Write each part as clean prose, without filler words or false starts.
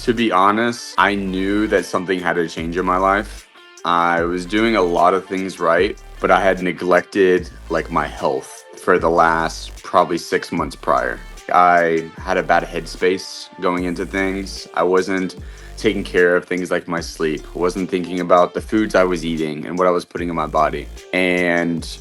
To be honest, I knew that something had to change in my life. I was doing a lot of things right, but I had neglected like my health for the last probably 6 months prior. I had a bad headspace going into things. I wasn't taking care of things like my sleep. I wasn't thinking about the foods I was eating and what I was putting in my body. And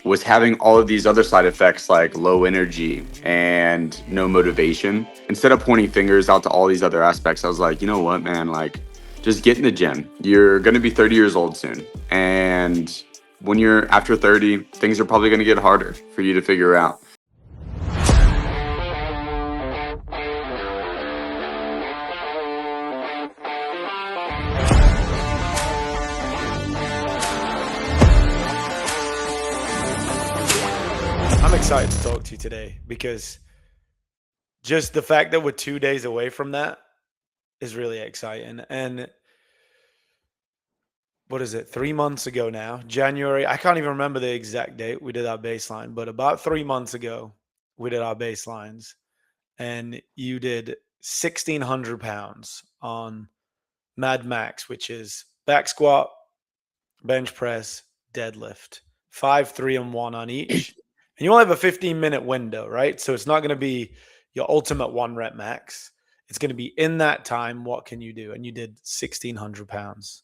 was having all of these other side effects like low energy and no motivation. Instead of pointing fingers out to all these other aspects, I was like, you know what, man, like just get in the gym. You're going to be 30 years old soon. And when you're after 30, things are probably going to get harder for you to figure out. I'm excited to talk to you today because just the fact that we're 2 days away from that is really exciting. And what is it? 3 months ago now, January. I can't even remember the exact date we did our baseline, but about 3 months ago, we did our baselines, and you did 1,600 pounds on Mad Max, which is back squat, bench press, deadlift, 5, 3, and 1 on each. And you only have a 15-minute window, right? So it's not going to be your ultimate 1 rep max. It's going to be in that time. What can you do? And you did 1,600 pounds.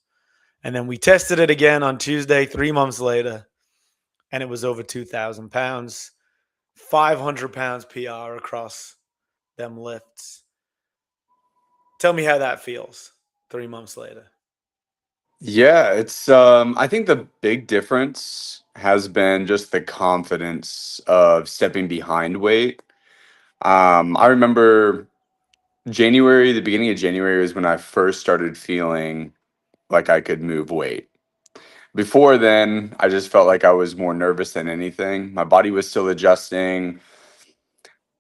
And then we tested it again on Tuesday, 3 months later, and it was over 2,000 pounds, 500 pounds PR across them lifts. Tell me how that feels 3 months later. Yeah, it's I think the big difference has been just the confidence of stepping behind weight. I remember January, the beginning of January was when I first started feeling like I could move weight. Before then, I just felt like I was more nervous than anything. My body was still adjusting.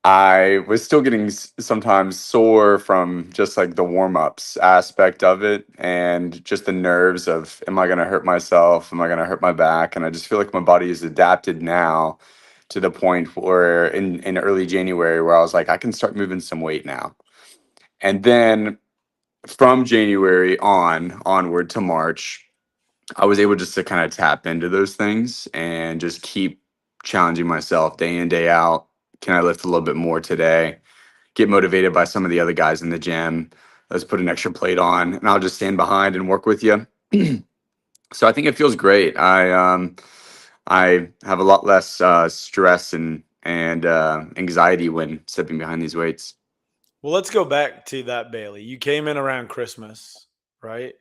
I was still getting sometimes sore from just like the warm ups aspect of it and just the nerves of, am I going to hurt myself? Am I going to hurt my back? And I just feel like my body is adapted now to the point where in early January, where I was like, I can start moving some weight now. And then from January onward to March, I was able just to kind of tap into those things and just keep challenging myself day in, day out. Can I lift a little bit more today? Get motivated by some of the other guys in the gym. Let's put an extra plate on, and I'll just stand behind and work with you. So I think it feels great. I have a lot less stress and anxiety when stepping behind these weights. Well, let's go back to that, Bailey. You came in around Christmas, right?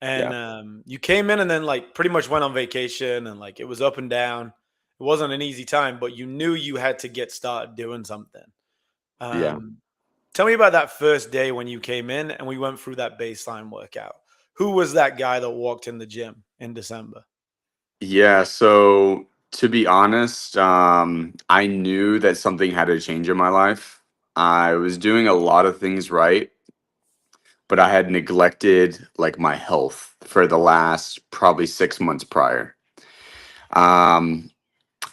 And Yeah. you came in and then like pretty much went on vacation and like it was up and down. It wasn't an easy time, but you knew you had to get started doing something. Yeah. Um, Tell me about that first day when you came in and we went through that baseline workout. Who was that guy that walked in the gym in December? Yeah, so to be honest, I knew that something had to change in my life. I was doing a lot of things right, but I had neglected like my health for the last probably 6 months prior. Um,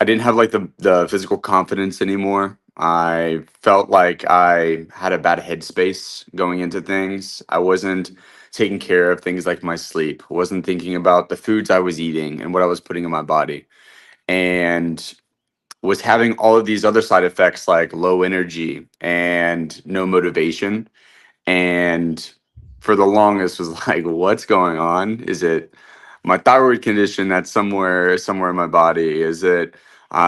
I didn't have like the physical confidence anymore. I felt like I had a bad headspace going into things. I wasn't taking care of things like my sleep. I wasn't thinking about the foods I was eating and what I was putting in my body. And was having all of these other side effects like low energy and no motivation. And for the longest was like, what's going on? Is it my thyroid condition that's somewhere in my body? Is it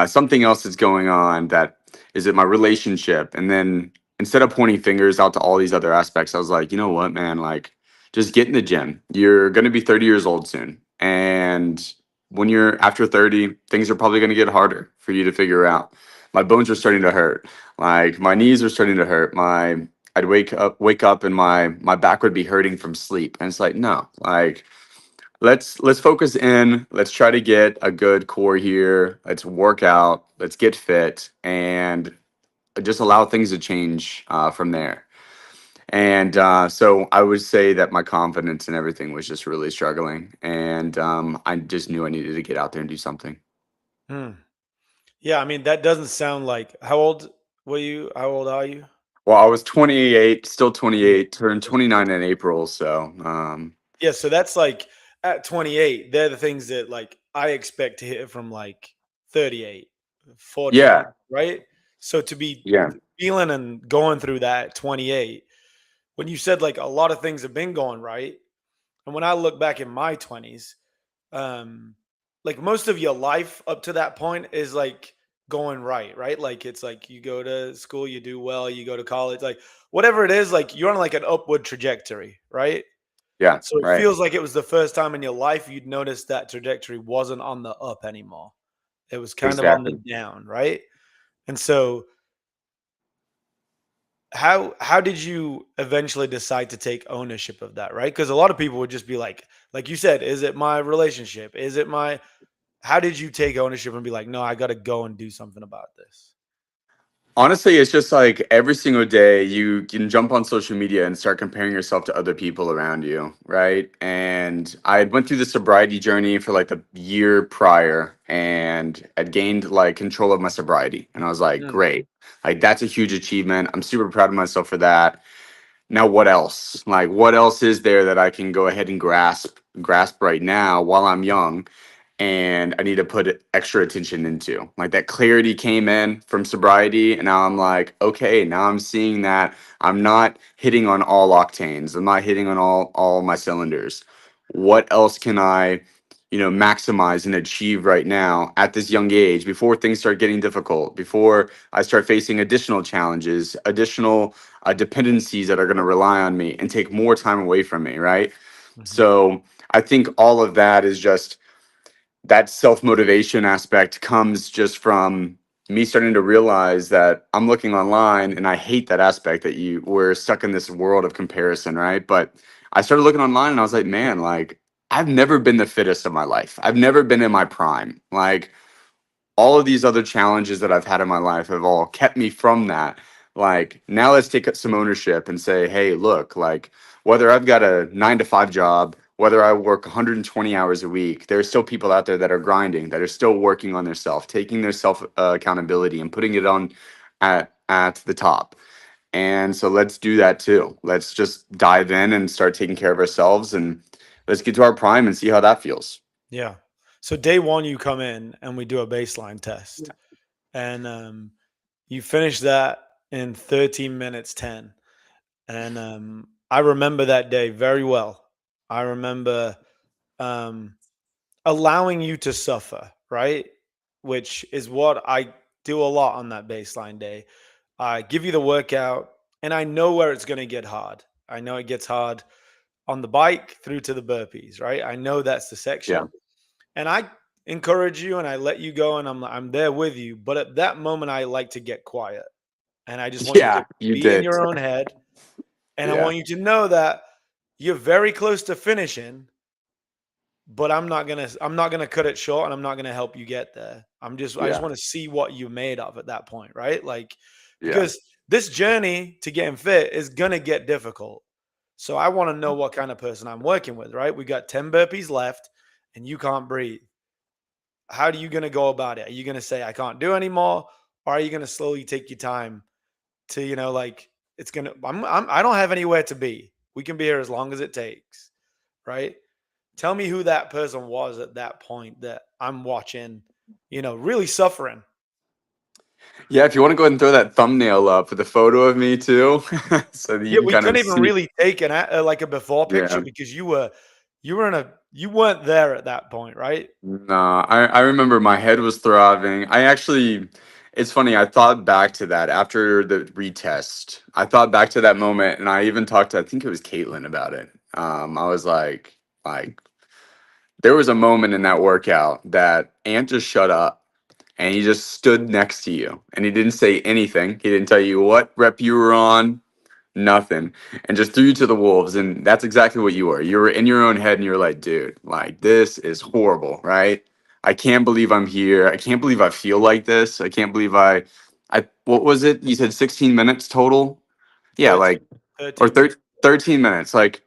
something else that's going on? That is it my relationship? And then instead of pointing fingers out to all these other aspects, I was like, you know what, man, like just get in the gym. You're going to be 30 years old soon. And when you're after 30, things are probably going to get harder for you to figure out. My bones are starting to hurt. Like my knees are starting to hurt. I'd wake up and my back would be hurting from sleep. And it's like, no, like let's focus in. Let's try to get a good core here. Let's work out. Let's get fit and just allow things to change from there. And so I would say that my confidence and everything was just really struggling. And I just knew I needed to get out there and do something. Hmm. Yeah, I mean that doesn't sound like how old were you? How old are you? Well, I was 28, still Mm. 28, turned 29 in April. So, Yeah, so that's like at 28, they're the things that like I expect to hit from like 38, 48, yeah, right? So to be yeah, feeling and going through that at 28, when you said like a lot of things have been going right, and when I look back in my 20s, um, like most of your life up to that point is like going right, right? Like it's like you go to school, you do well, you go to college, like whatever it is, like you're on like an upward trajectory, right? yeah, So it right. feels like it was the first time in your life you'd noticed that trajectory wasn't on the up anymore. It was kind of on the Exactly. down, right? And so how did you eventually decide to take ownership of that, right? Because a lot of people would just be like you said, is it my relationship? Is it my how did you take ownership and be like, no, I gotta go and do something about this? Honestly, it's just like every single day you can jump on social media and start comparing yourself to other people around you, right? And I went through the sobriety journey for like the year prior and had gained like control of my sobriety. And I was like, Mm, great. Like that's a huge achievement. I'm super proud of myself for that. Now what else? Like what else is there that I can go ahead and grasp right now while I'm young and I need to put extra attention into. Like that clarity came in from sobriety, and now I'm like, okay, now I'm seeing that I'm not hitting on all octanes. I'm not hitting on all my cylinders. What else can I, maximize and achieve right now at this young age before things start getting difficult, before I start facing additional challenges, additional dependencies that are going to rely on me and take more time away from me, right? mhm. So I think all of that is just that self motivation aspect comes just from me starting to realize that I'm looking online and I hate that aspect that we're stuck in this world of comparison, right? But I started looking online and I was like, man, like I've never been the fittest of my life. I've never been in my prime. Like all of these other challenges that I've had in my life have all kept me from that. Like, now let's take some ownership and say, hey, look, like, whether I've got a 9 to 5 job, whether I work 120 hours a week, there are still people out there that are grinding, that are still working on their self, taking their self accountability and putting it on at the top. And so let's do that too. Let's just dive in and start taking care of ourselves and let's get to our prime and see how that feels. Yeah. So day one, you come in and we do a baseline test, and you finish that in 13 minutes 10. And I remember that day very well. I remember um, allowing you to suffer, right? Which is what I do a lot on that baseline day. I give you the workout, and I know where it's going to get hard. I know it gets hard on the bike through to the burpees, right? I know that's the Yeah. section, and I encourage you and I let you go, and I'm there with you. But at that moment, I like to get quiet, and I just want you to Yeah, you be in did. your own head, and I Yeah. want you to know that you're very close to finishing, but I'm not gonna cut it short, and I'm not gonna help you get there. I just Yeah. want to see what you're made of at that point, right? Like, Yeah. because this journey to getting fit is gonna get difficult. So I want to know what kind of person I'm working with, right? We got 10 burpees left and you can't breathe. How are you gonna go about it? Are you gonna say I can't do anymore? Or are you gonna slowly take your time to, like it's gonna I don't have anywhere to be. We can be here as long as it takes, right? Tell me who that person was at that point that I'm watching, really suffering. Yeah, if you want to go ahead and throw that thumbnail up with a photo of me too, so that you Yeah, can we kind couldn't of even see. really take like a before picture Yeah. because you weren't there at that point, right? No, I remember my head was throbbing. It's funny, I thought back to that after the retest. I thought back to that moment and I even talked to, I think it was Caitlin about it. I was like, there was a moment in that workout that Ant just shut up and he just stood next to you and he didn't say anything. He didn't tell you what rep you were on, nothing, and just threw you to the wolves. And that's exactly what you were. You were in your own head and you were like, dude, like this is horrible, right? I can't believe I'm here. I can't believe I feel like this. I can't believe what was it? You said 16 minutes total? Yeah, 13, like, or 13 minutes. 13 minutes. Like,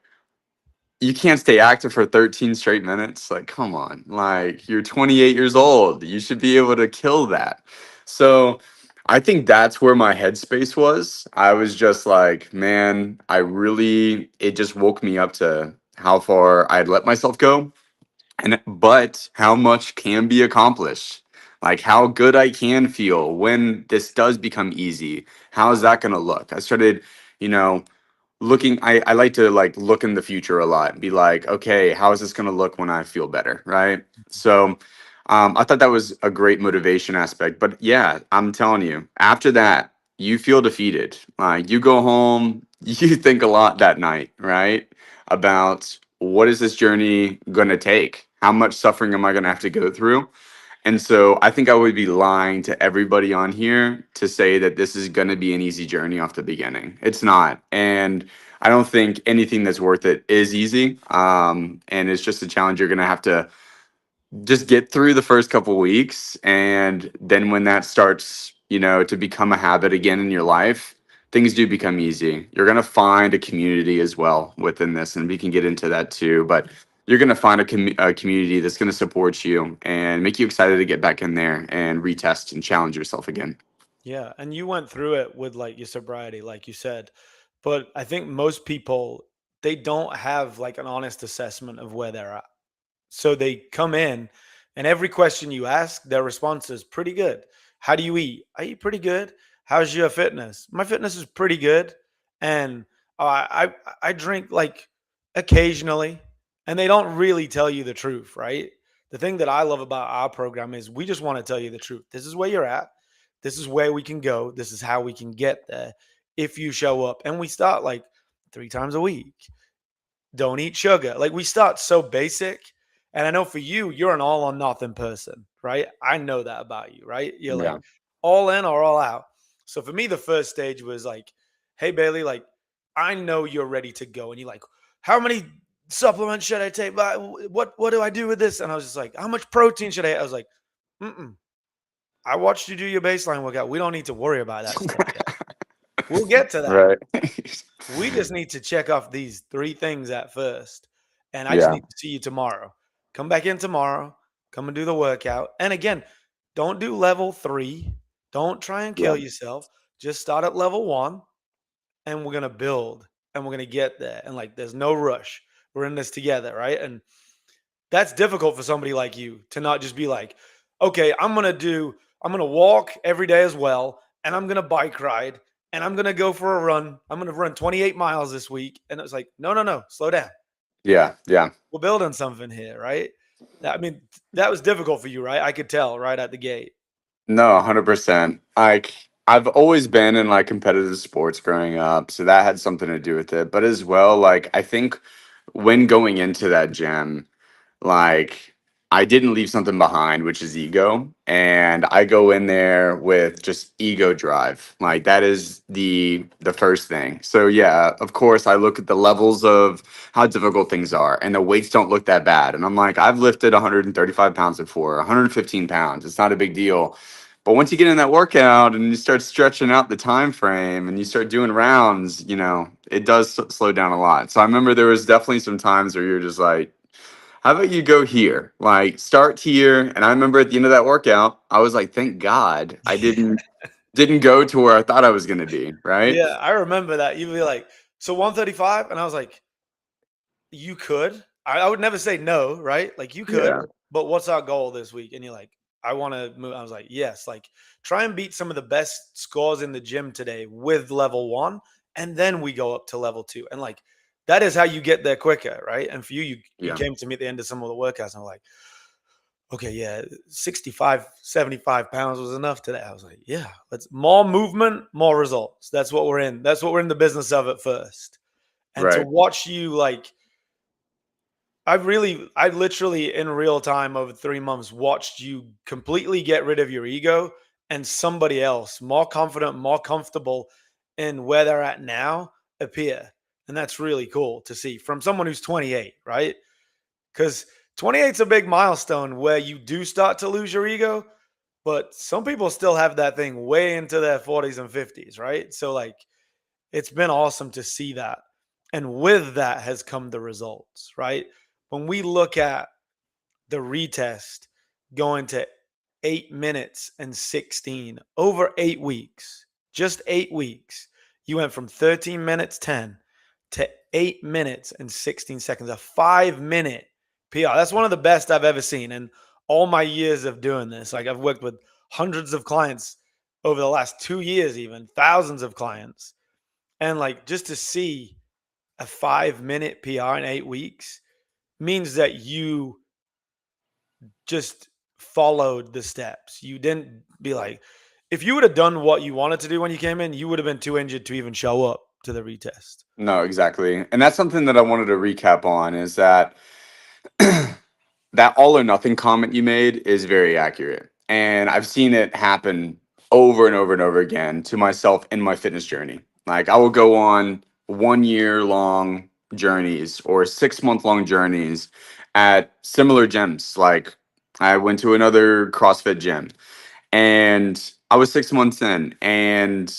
you can't stay active for 13 straight minutes. Like, come on. Like, you're 28 years old. You should be able to kill that. So, I think that's where my headspace was. I was just like, man, it just woke me up to how far I'd let myself go, and but how much can be accomplished. Like how good I can feel when this does become easy. How is that going to look? I started, you know, I like to like look in the future a lot and be like, okay, how is this going to look when I feel better, right? So I thought that was a great motivation aspect. But yeah, I'm telling you, after that, you feel defeated. Like you go home, you think a lot that night, right? About what is this journey going to take? How much suffering am I going to have to go through? And so I think I would be lying to everybody on here to say that this is going to be an easy journey off the beginning. It's not. And I don't think anything that's worth it is easy. And it's just a challenge you're going to have to just get through the first couple weeks. And then when that starts, to become a habit again in your life, things do become easy. You're going to find a community as well within this. And we can get into that too. But you're going to find a community that's going to support you and make you excited to get back in there and retest and challenge yourself again. Yeah, and you went through it with like your sobriety, like you said. But I think most people, they don't have like an honest assessment of where they're at. So they come in, and every question you ask, their response is pretty good. How do you eat? I eat pretty good. How's your fitness? My fitness is pretty good. And I drink like occasionally, and they don't really tell you the truth, right? The thing that I love about our program is we just want to tell you the truth. This is where you're at. This is where we can go. This is how we can get there if you show up. And we start like 3 times a week. Don't eat sugar. Like we start so basic. And I know for you, you're an all or nothing person, right? I know that about you, right? You're like Yeah. all in or all out. So for me, the first stage was like, hey, Bailey, like, I know you're ready to go. And you're like, how many supplements should I take? What do I do with this? And I was just like, how much protein should I? I was like, mm-mm. I watched you do your baseline workout. We don't need to worry about that stuff yet. We'll get to that. Right. We just need to check off these 3 things at first. And I just Yeah. need to see you tomorrow. Come back in tomorrow. Come and do the workout. And again, don't do level 3. Don't try and Yeah. kill yourself. Just start at level 1 and we're going to build and we're going to get there. And like, there's no rush. We're in this together. Right. And that's difficult for somebody like you to not just be like, okay, I'm going to walk every day as well. And I'm going to bike ride and I'm going to go for a run. I'm going to run 28 miles this week. And it was like, no, no, no, slow down. Yeah. Yeah. We're building something here. Right. I mean, that was difficult for you, right? I could tell right at the gate. No, 100%. Like I've always been in like competitive sports growing up, so that had something to do with it. But as well, like I think when going into that gym, like I didn't leave something behind, which is ego. And I go in there with just ego drive. Like that is the first thing. So yeah, of course I look at the levels of how difficult things are and the weights don't look that bad. And I'm like, I've lifted 135 pounds before, 115 pounds. It's not a big deal. But once you get in that workout and you start stretching out the time frame and you start doing rounds, it does slow down a lot. So I remember there was definitely some times where you're just like, how about you go here? Like start here. And I remember at the end of that workout, I was like, thank God I didn't go to where I thought I was gonna be. Right. Yeah, I remember that. You'd be like, so 135? And I was like, you could. I would never say no, right? Like you could, Yeah. but what's our goal this week? And you're like, I want to move. I was like, yes, like try and beat some of the best scores in the gym today with level 1, and then we go up to level 2. And like that is how you get there quicker, right? And for you, you Yeah. came to me at the end of some of the workouts, and I'm like, okay, yeah, 65, 75 pounds was enough today. I was like, yeah, let's more movement, more results. That's what we're in. That's what we're in the business of at first. And to Right. watch you like I literally in real time over 3 months watched you completely get rid of your ego and somebody else more confident, more comfortable in where they're at now appear. And that's really cool to see from someone who's 28, right? Because 28 is a big milestone where you do start to lose your ego, but some people still have that thing way into their 40s and 50s, right? So, like, it's been awesome to see that. And with that has come the results, right? When we look at the retest going to 8 minutes and 16 over 8 weeks. Just 8 weeks. You went from 13 minutes 10 to 8 minutes and 16 seconds, a 5 minute PR. That's one of the best I've ever seen. And all my years of doing this, like I've worked with hundreds of clients over the last 2 years, even thousands of clients. And like just to see a 5 minute PR in 8 weeks means that you just followed the steps. You didn't be like, if you would have done what you wanted to do when you came in, you would have been too injured to even show up to the retest. No, exactly. And that's something that I wanted to recap on is that that all or nothing comment you made is very accurate. And I've seen it happen over and over and over again to myself in my fitness journey. Like I will go on 1 year long journeys or 6 month long journeys at similar gyms. Like I went to another CrossFit gym and I was 6 months in. And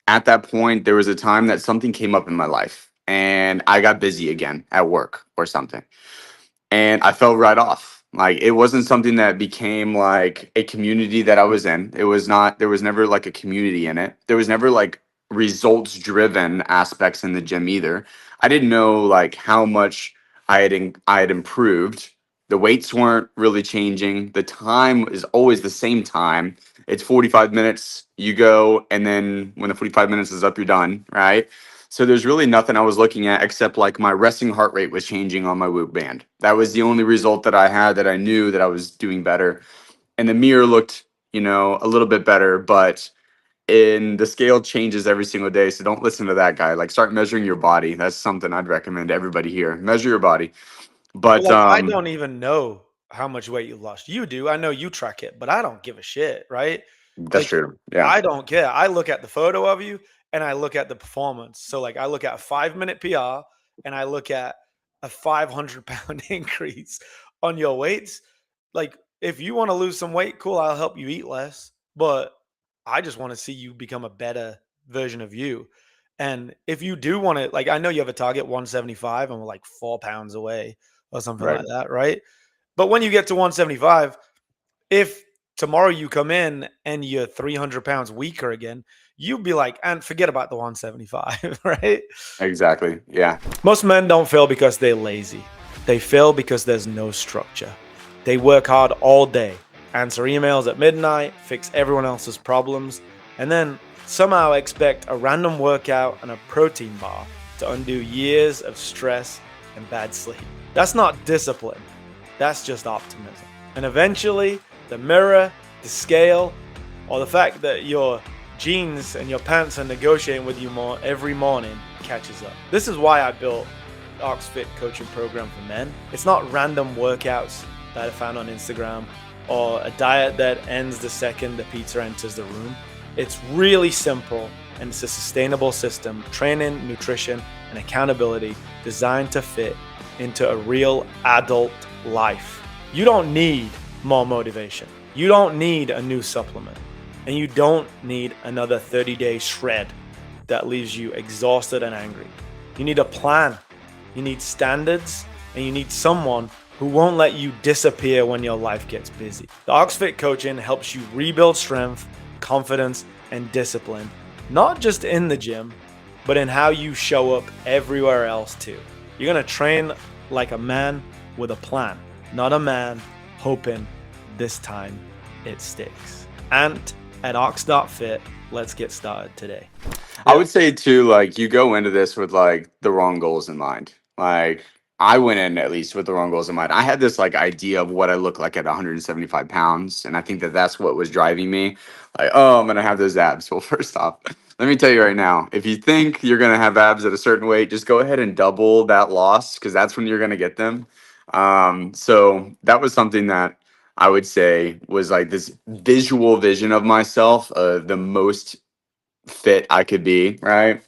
at that point, there was a time that something came up in my life and I got busy again at work or something and I fell right off. Like it wasn't something that became like a community that I was in. It was not, there was never like a community in it. There was never like results driven aspects in the gym either. I didn't know like how much I had improved. The weights weren't really changing. The time is always the same time. It's 45 minutes, you go, and then when the 45 minutes is up, you're done, right? So there's really nothing I was looking at except like my resting heart rate was changing on my Whoop band. That was the only result that I had that I knew that I was doing better. And the mirror looked, a little bit better, but in the scale changes every single day. So don't listen to that guy. Like start measuring your body. That's something I'd recommend to everybody here. Measure your body. But But like, I don't even know how much weight you lost. You do. I know you track it, but I don't give a shit, right? that's Like, true. Yeah. I don't care. I look at the photo of you and I look at the performance. So, like, I look at a 5 minute PR and I look at a 500 pound increase on your weights. Like, if you want to lose some weight, cool, I'll help you eat less. But I just want to see you become a better version of you. And if you do want to, like, I know you have a target 175 and we're like 4 pounds away or something Right. like that, right? But when you get to 175, if tomorrow you come in and you're 300 pounds weaker again, you'd be like, and forget about the 175, right? Exactly. Yeah. Most men don't fail because they're lazy. They fail because there's no structure. They work hard all day, answer emails at midnight, fix everyone else's problems, and then somehow expect a random workout and a protein bar to undo years of stress and bad sleep. That's not discipline. That's just optimism. And eventually, the mirror, the scale, or the fact that your jeans and your pants are negotiating with you more every morning catches up. This is why I built the OxFit coaching program for men. It's not random workouts that I found on Instagram or a diet that ends the second the pizza enters the room. It's really simple and it's a sustainable system, training, nutrition, and accountability designed to fit into a real adult life. You don't need more motivation. You don't need a new supplement. And you don't need another 30-day shred that leaves you exhausted and angry. You need a plan. You need standards, and you need someone who won't let you disappear when your life gets busy. The OxFit coaching helps you rebuild strength, confidence, and discipline, not just in the gym, but in how you show up everywhere else too. You're gonna train like a man with a plan, not a man hoping this time it sticks. And at ox.fit, let's get started today. I would say too, like you go into this with like the wrong goals in mind. Like I went in at least with the wrong goals in mind. I had this like idea of what I look like at 175 pounds, and I think that that's what was driving me. Like, oh, I'm gonna have those abs. Well, first off, let me tell you right now, if you think you're gonna have abs at a certain weight, just go ahead and double that loss because that's when you're gonna get them. So that was something that I would say was like this visual vision of myself, the most fit I could be, right?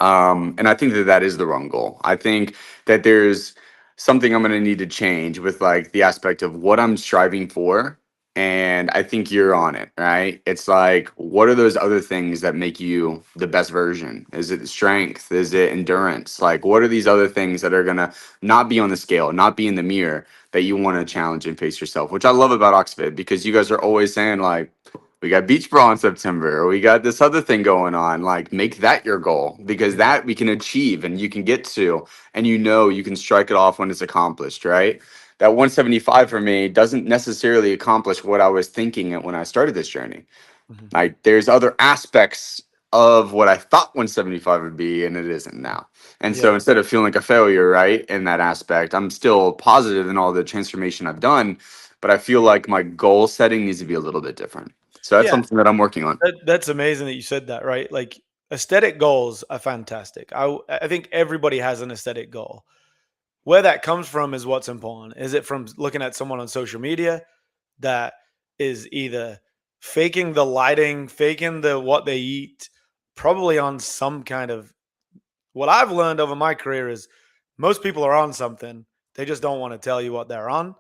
And I think that that is the wrong goal. I think that there's something I'm going to need to change with like the aspect of what I'm striving for. and I think you're on it, right? It's like, what are those other things that make you the best version? Is it strength? Is it endurance? Like, what are these other things that are gonna not be on the scale, not be in the mirror, that you want to challenge and face yourself? Which I love about OxFit, because you guys are always saying like, we got beach bra in September, or we got this other thing going on. Like, make that your goal, because Mhm. that we can achieve and you can get to, and you know you can strike it off when it's accomplished, right? That 175 for me doesn't necessarily accomplish what I was thinking when I started this journey. Mhm. Like, there's other aspects of what I thought 175 would be, and it isn't now. And so Yeah. instead of feeling like a failure, right, in that aspect, I'm still positive in all the transformation I've done, but I feel like my goal setting needs to be a little bit different. So that's Yeah. something that I'm working on. That's amazing that you said that, right? Like aesthetic goals are fantastic. I think everybody has an aesthetic goal. Where that comes from is what's important. Is it from looking at someone on social media that is either faking the lighting, faking the what they eat, probably on some kind of what I've learned over my career is most people are on something. They just don't want to tell you what they're on.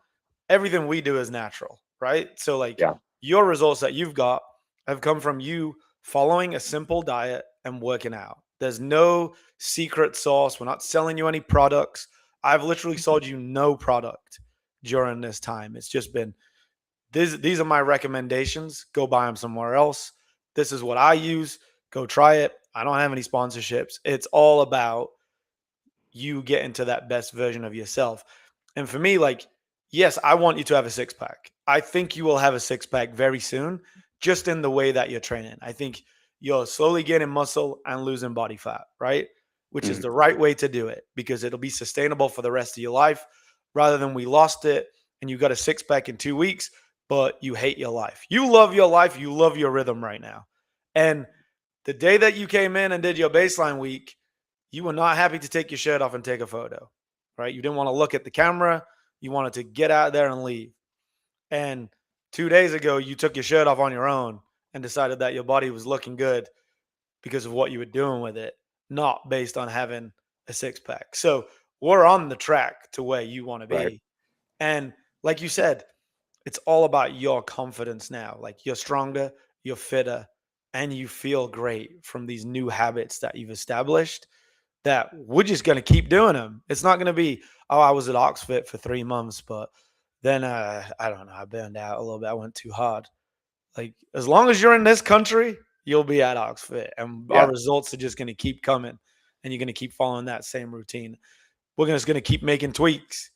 Everything we do is natural, right? So, like, Yeah. your results that you've got have come from you following a simple diet and working out. There's no secret sauce. We're not selling you any products. I've literally sold you no product during this time. It's just been these are my recommendations. Go buy them somewhere else. This is what I use. Go try it. I don't have any sponsorships. It's all about you get into that best version of yourself. And for me, like, yes, I want you to have a six pack. I think you will have a six pack very soon, just in the way that you're training. I think you're slowly gaining muscle and losing body fat, right? Which is Mhm. the right way to do it because it'll be sustainable for the rest of your life rather than we lost it and you got a six pack in 2 weeks, but you hate your life. You love your life. You love your rhythm right now. And the day that you came in and did your baseline week, you were not happy to take your shirt off and take a photo, right? You didn't want to look at the camera. You wanted to get out there and leave. And 2 days ago, you took your shirt off on your own and decided that your body was looking good because of what you were doing with it, not based on having a six pack. So we're on the track to where you want to Right. be. And like you said, it's all about your confidence now. Like you're stronger, you're fitter, and you feel great from these new habits that you've established that we're just going to keep doing them. It's not going to be, oh, I was at OxFit for 3 months, but then I don't know, I burned out a little bit. I went too hard. Like as long as you're in this country, you'll be at OxFit, and our Yeah. results are just going to keep coming, and you're going to keep following that same routine. We're just going to keep making tweaks.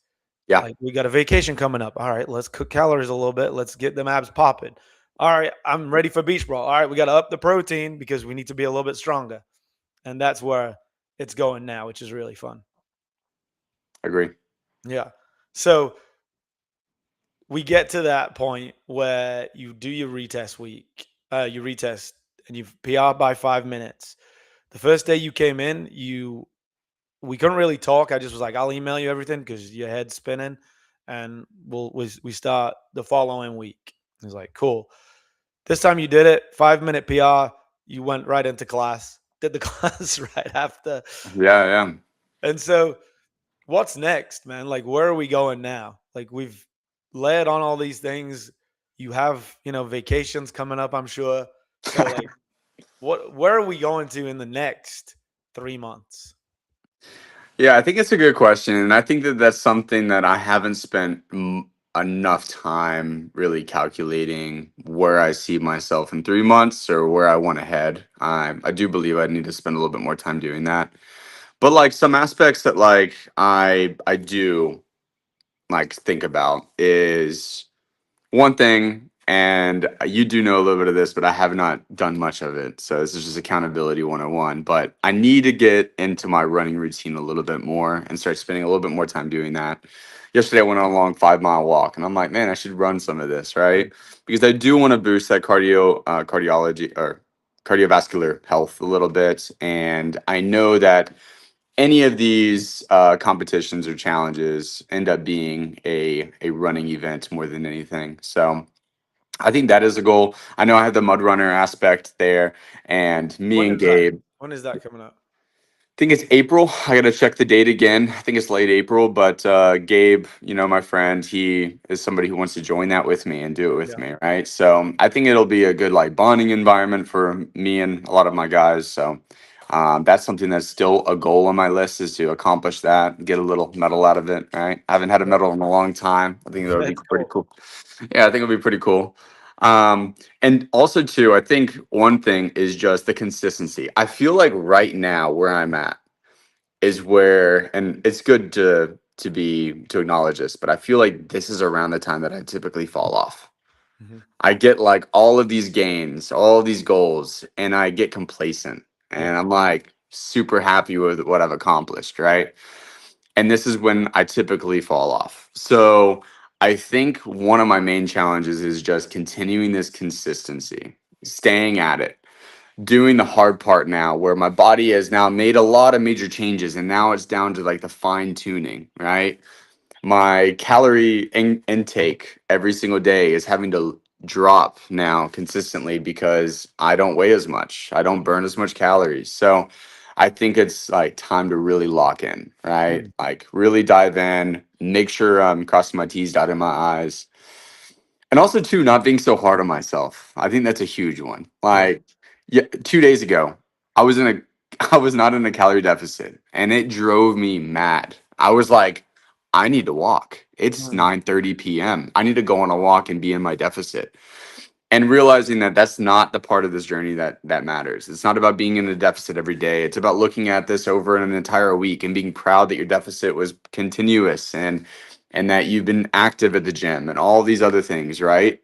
Yeah. Like we got a vacation coming up. All right, let's cook calories a little bit. Let's get them abs popping. All right, I'm ready for beach ball. All right, we got to up the protein because we need to be a little bit stronger, and that's where it's going now, which is really fun. Agree. Yeah. So we get to that point where you do your retest week, you retest and you've PR by 5 minutes. The first day you came in, we couldn't really talk. I just was like, I'll email you everything because your head's spinning, and we start the following week. He's like, cool. This time you did it, 5 minute PR. You went right into class, did the class right after, Yeah. Yeah. and so what's next, man? Like, where are we going now? Like, we've led on all these things. You have, vacations coming up, I'm sure. So, like, where are we going to in the next 3 months? Yeah, I think it's a good question, and I think that that's something that I haven't spent enough time really calculating where I see myself in 3 months or where I want to head. I do believe I need to spend a little bit more time doing that. But like some aspects that like I do like think about is one thing, and you do know a little bit of this, but I have not done much of it. So this is just accountability 101. But I need to get into my running routine a little bit more and start spending a little bit more time doing that. Yesterday I went on a long 5 mile walk, and I'm like, man, I should run some of this, right? Because I do want to boost that cardiology or cardiovascular health a little bit. And I know that any of these competitions or challenges end up being a running event more than anything. So I think that is a goal. I know I have the mud runner aspect there, and me When and is that? Gabe. When is that coming up? think it's April. I gotta check the date again. I think it's late April, but Gabe, my friend, he is somebody who wants to join that with me and do it with Yeah. me, right? So I think it'll be a good like bonding environment for me and a lot of my guys. So that's something that's still a goal on my list is to accomplish that, get a little medal out of it, right? I haven't had a Yep. medal in a long time. I think that would be That's pretty cool. cool. Yeah, I think it'll be pretty cool. And also too, I think one thing is just the consistency. I feel like right now where I'm at is where, and it's good to acknowledge this, but I feel like this is around the time that I typically fall off. Mhm. I get like all of these gains, all of these goals, and I get complacent. Yeah. And I'm like super happy with what I've accomplished, right? And this is when I typically fall off. So I think one of my main challenges is just continuing this consistency, staying at it, doing the hard part now where my body has now made a lot of major changes and now it's down to like the fine tuning, right? My intake every single day is having to drop now consistently because I don't weigh as much. I don't burn as much calories. So I think it's like time to really lock in, right? Mm. Like really dive in, make sure I'm crossing my T's, dotting my I's. And also too, not being so hard on myself. I think that's a huge one. Yeah. Like, yeah, 2 days ago, I was in a I was not in a calorie deficit and it drove me mad. I was like, I need to walk. It's Mm. 9:30 p.m. I need to go on a walk and be in my deficit. And realizing that that's not the part of this journey that matters. It's not about being in a deficit every day. It's about looking at this over an entire week and being proud that your deficit was continuous and that you've been active at the gym and all these other things, right?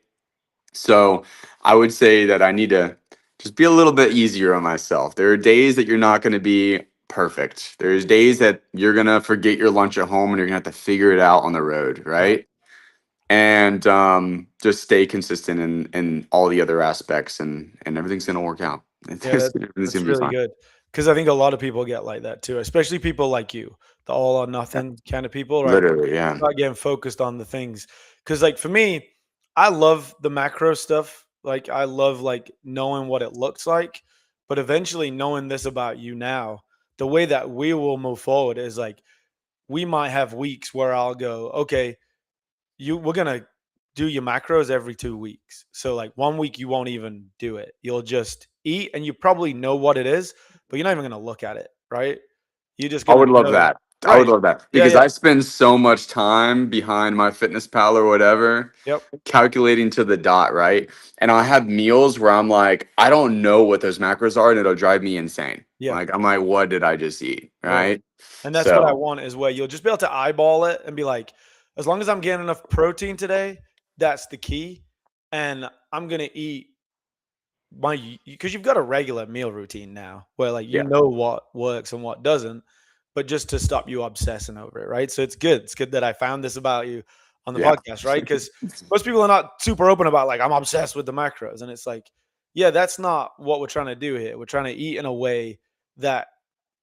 So I would say that I need to just be a little bit easier on myself. There are days that you're not going to be perfect. There's days that you're going to forget your lunch at home and you're going to have to figure it out on the road, Right. right? And just stay consistent in all the other aspects and everything's going to work out. Yeah, Everything's going that's to be really fine. good because I think a lot of people get like that too, especially people like you, the all or Yeah, nothing kind of people, right? literally, yeah. Not getting focused on the things. Because like for me, I love the macro stuff. Like I love like knowing what it looks like, but eventually knowing this about you now, the way that we will move forward is like we might have weeks where I'll go, okay, we're gonna do your macros every 2 weeks. So like 1 week you won't even do it. You'll just eat and you probably know what it is, but you're not even gonna look at it, right? You're just I gonna would love know. that. I would Right. love that Yeah, because yeah. I spend so much time behind my fitness pal or whatever, Yep. calculating to the dot, right? And I have meals where I'm like, I don't know what those macros are, and it'll drive me insane. Yeah. Like, I'm like, what did I just eat? Right. Right. And that's what I So, want is where you'll just be able to eyeball it and be like, as long as I'm getting enough protein today, that's the key. And I'm gonna eat my because you've got a regular meal routine now where like you yeah, know what works and what doesn't, but just to stop you obsessing over it, right? So it's good. It's good that I found this about you on the yeah, podcast, right? Because most people are not super open about like I'm obsessed with the macros, and it's like, yeah, that's not what we're trying to do here. We're trying to eat in a way that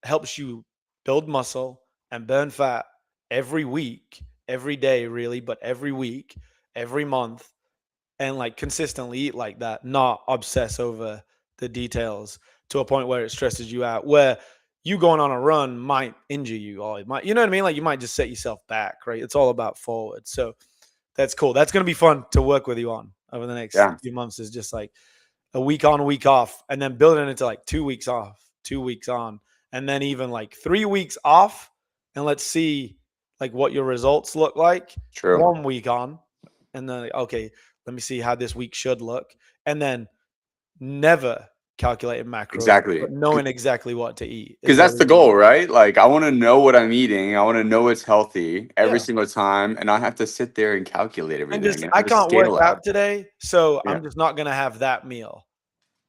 helps you build muscle and burn fat every week, every day, really, but every week, every month, and like consistently eat like that, not obsess over the details to a point where it stresses you out, where you going on a run might injure you or it might, you know what I mean? Like you might just set yourself back, right? It's all about forward. So that's cool. That's going to be fun to work with you on over the next yeah, few months is just like a week on, a week off, and then building it into like 2 weeks off, 2 weeks on, and then even like 3 weeks off. And let's see like what your results look like true. 1 week on. And then, like, okay, let me see how this week should look. And then never calculating macros, Exactly. but knowing exactly what to eat is Because where that's we the want to goal, be. right? Like, I want to know what I'm eating. I want to know it's healthy every Yeah. single time. And I have to sit there and calculate And everything just, and I have a can't work scale out out. today. So Yeah. I'm just not going to have that meal.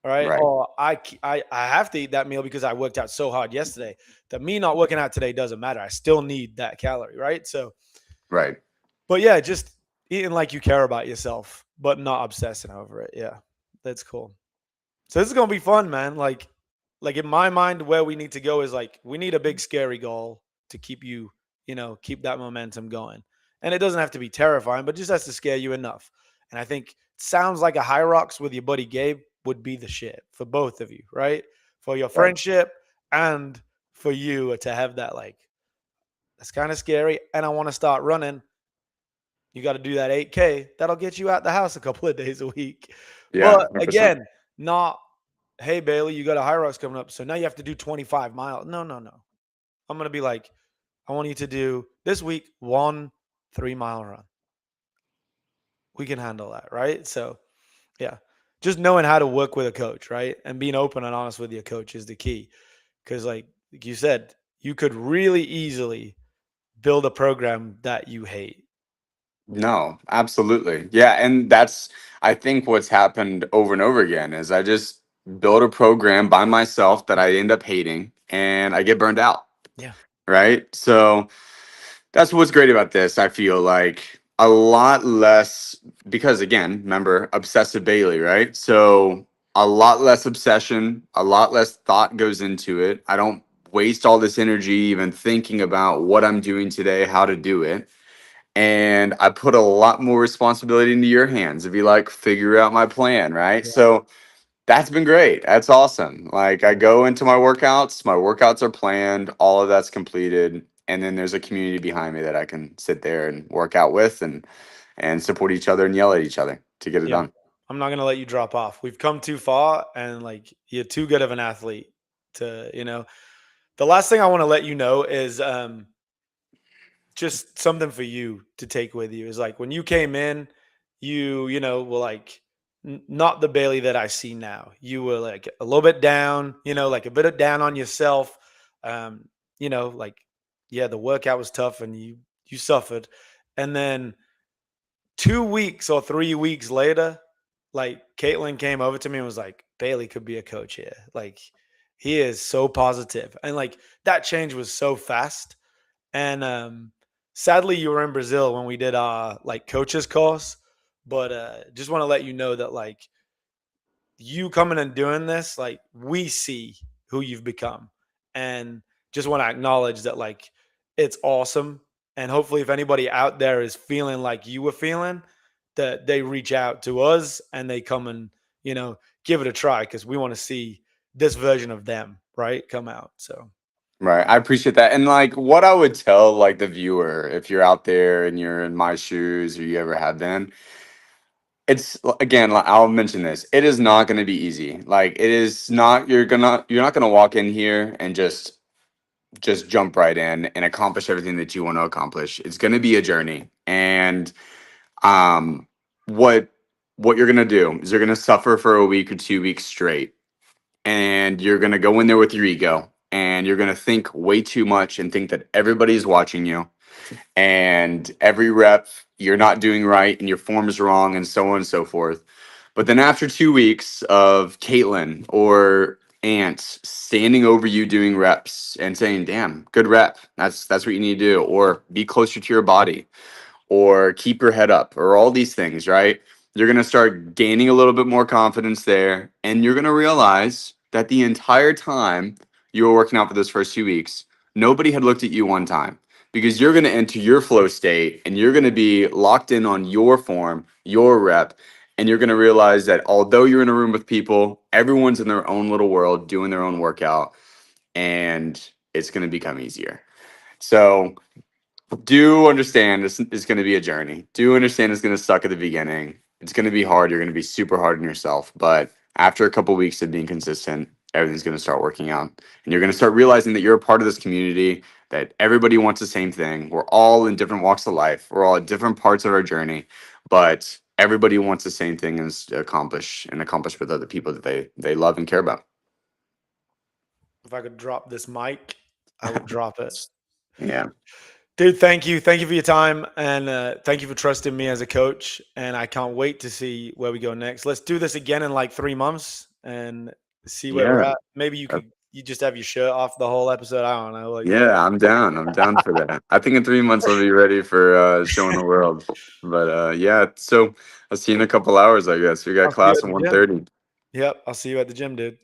Right? Right. Or I have to eat that meal because I worked out so hard yesterday that me not working out today doesn't matter. I still need that calorie, right? So, Right. but yeah, just eating like you care about yourself, but not obsessing over it. Yeah, that's cool. So this is gonna be fun, man. Like in my mind, where we need to go is like we need a big scary goal to keep you, keep that momentum going. And it doesn't have to be terrifying, but just has to scare you enough. And I think it sounds like a high rocks with your buddy Gabe would be the shit for both of you, right? For your Right. friendship and for you to have that, like, that's kind of scary, and I want to start running. You got to do that 8K. That'll get you out the house a couple of days a week. Yeah, But 100%. again, not, hey, Bailey, you got a high rocks coming up. So now you have to do 25 miles. No, no, no. I'm going to be like, I want you to do this week 1 3 mile run. We can handle that. Right. So, yeah, just knowing how to work with a coach. Right. And being open and honest with your coach is the key. Cause, like you said, you could really easily build a program that you hate. No, absolutely. Yeah, and that's I think what's happened over and over again is I just build a program by myself that I end up hating and I get burned out, Yeah. right? So that's what's great about this. I feel like a lot less because again, remember obsessive Bailey, right? So a lot less obsession, a lot less thought goes into it. I don't waste all this energy even thinking about what I'm doing today, how to do it, and I put a lot more responsibility into your hands if you like figure out my plan, right? Yeah. So that's been great. That's awesome. Like I go into my workouts are planned, all of that's completed, and then there's a community behind me that I can sit there and work out with and support each other and yell at each other to get it Yeah. done. I'm not gonna let you drop off. We've come too far, and like you're too good of an athlete to, The last thing I want to let you know is just something for you to take with you is like when you came in, were like not the Bailey that I see now. You were like a little bit down, like a bit of down on yourself. Um, like, yeah, the workout was tough and you suffered. And then 2 weeks or 3 weeks later, like Caitlin came over to me and was like, Bailey could be a coach here. Like he is so positive. And like that change was so fast. And sadly you were in Brazil when we did our like coaches course. But just want to let you know that like you coming and doing this, like we see who you've become. And just want to acknowledge that like it's awesome. And hopefully if anybody out there is feeling like you were feeling, that they reach out to us and they come and, give it a try because we want to see this version of them, right? Come out. So Right. I appreciate that. And like what I would tell like the viewer if you're out there and you're in my shoes or you ever have been, it's again like, I'll mention this, it is not going to be easy. Like it is not, you're not going to walk in here and just jump right in and accomplish everything that you want to accomplish. It's going to be a journey. And um what what you're going to do is you're going to suffer for a week or 2 weeks straight, and you're going to go in there with your ego and you're going to think way too much and think that everybody's watching you, and every rep you're not doing right and your form is wrong and so on and so forth. But then after 2 weeks of Caitlin or Ants standing over you doing reps and saying, damn, good rep. That's what you need to do. Or be closer to your body or keep your head up or all these things, right? You're going to start gaining a little bit more confidence there. And you're going to realize that the entire time you were working out for those first 2 weeks, nobody had looked at you one time, because you're going to enter your flow state and you're going to be locked in on your form, your rep. And you're going to realize that although you're in a room with people, everyone's in their own little world doing their own workout, and it's going to become easier. So do understand this is going to be a journey. Do understand it's going to suck at the beginning. It's going to be hard. You're going to be super hard on yourself. But after a couple weeks of being consistent, everything's going to start working out. And you're going to start realizing that you're a part of this community, that everybody wants the same thing. We're all in different walks of life. We're all at different parts of our journey, but everybody wants the same thing as to accomplish with other people that they love and care about. if I could drop this mic, I would drop it. Yeah. Dude, thank you. Thank you for your time. And thank you for trusting me as a coach. And I can't wait to see where we go next. Let's do this again in like 3 months and see where we're Yeah. at. Maybe you just have your shirt off the whole episode. I don't know. Like, Yeah, I'm down. I'm down for that. I think in 3 months I'll be ready for showing the world. But yeah, so I'll see you in a couple hours, I guess. We got I'll see you class at at the one gym. thirty. Yep. I'll see you at the gym, dude.